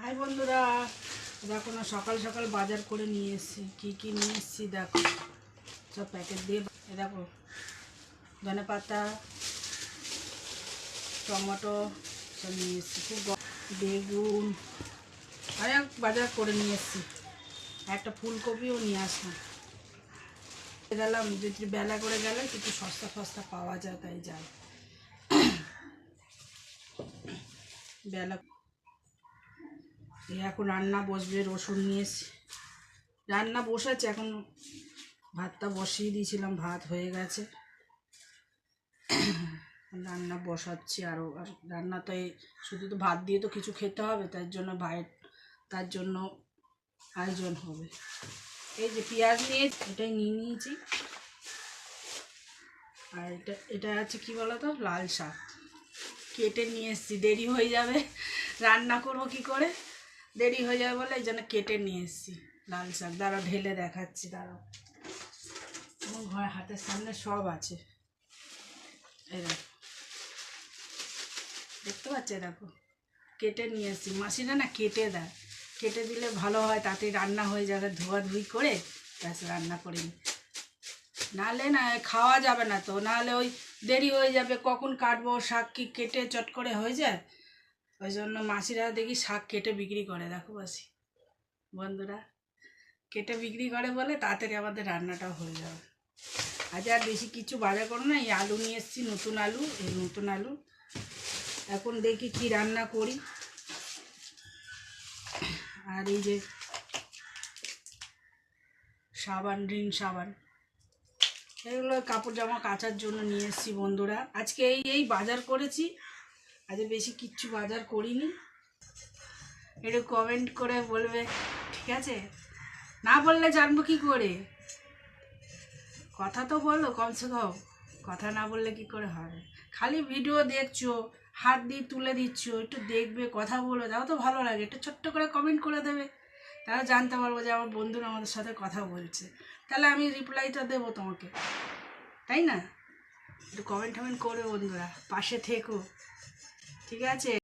High বন্ধুরা, দেখো না সকাল সকাল বাজার করে নিয়ে এসেছি। কী নিয়ে এসেছি দেখো, সব প্যাকেট দিয়ে। দেখো ধনে পাতা, টমেটো সব নিয়ে এসেছি, খুব বেগুন অনেক বাজার করে নিয়ে এসেছি। একটা ফুলকপিও নিয়ে আসলাম। গেলাম যদি বেলা করে গেলে কিছু সস্তা ফস্তা পাওয়া যায়, তাই যায় বেলা। এখন রান্না বসবে, রসুন নিয়ে এসেছি। রান্না বসেছে, এখন ভাতটা বসিয়ে দিয়েছিলাম, ভাত হয়ে গেছে, রান্না বসাচ্ছি। আর রান্না তো এই শুধু তো ভাত দিয়ে তো কিছু খেতে হবে, তার জন্য আয়োজন হবে। এই যে পেঁয়াজ নিয়ে এটাই নিয়ে নিয়েছি। আর এটা আছে কি বলো তো, লাল শাক কেটে নিয়ে এসেছি। দেরি হয়ে যাবে, রান্না করবো কি করে, দেরি হয়ে যাবে বলে এই জন্য কেটে নিয়ে এসেছি লাল শাক। দাঁড়াও ঢেলে দেখাচ্ছি, দাঁড়াও। আমার ঘরে হাতের সামনে সব আছে, এরকম দেখতে পাচ্ছ, দেখো কেটে নিয়ে এসেছি। মাসিরা না কেটে দেয়, কেটে দিলে ভালো হয়, তাতে রান্না হয়ে যাবে। ধোয়াধুয়ি করে ব্যাস রান্না করে নিই, নাহলে না খাওয়া যাবে না তো, নাহলে ওই দেরি হয়ে যাবে, কখন কাটবো শাক, কি কেটে চট করে হয়ে যায়। ওই জন্য মাসিরা দেখি শাক কেটে বিক্রি করে, দেখো মাসি বন্ধুরা কেটে বিক্রি করে বলে তাড়াতাড়ি আমাদের রান্নাটাও হয়ে যাবে। আজ আর বেশি কিছু বাজার করো না, এই আলু নিয়ে এসেছি, নতুন আলু, এই নতুন আলু। এখন দেখি কি রান্না করি। আর এই যে সাবান, রিন সাবান, এগুলো কাপড় জামা কাচার জন্য নিয়ে এসেছি বন্ধুরা। আজকে এই বাজার করেছি, আজ বেশি কিচ্ছু বাজার করিনি। একটু কমেন্ট করে বলবে, ঠিক আছে? না বললে জানবো কি করে? কথা তো বলো কমসে কম, কথা না বললে কি করে হবে? খালি ভিডিও দেখছো, হাত দিয়ে তুলে দিচ্ছ, একটু দেখবে, কথা বলবে, তাও তো ভালো লাগে। একটু ছোট্ট করে কমেন্ট করে দেবে, তাহলে জানতে পারবো যে আমার বন্ধুরা আমাদের সাথে কথা বলছে, তাহলে আমি রিপ্লাইটা দেবো তোমাকে, তাই না? একটু কমেন্ট টমেন্ট করবে বন্ধুরা, পাশে থেকো, ঠিক আছে?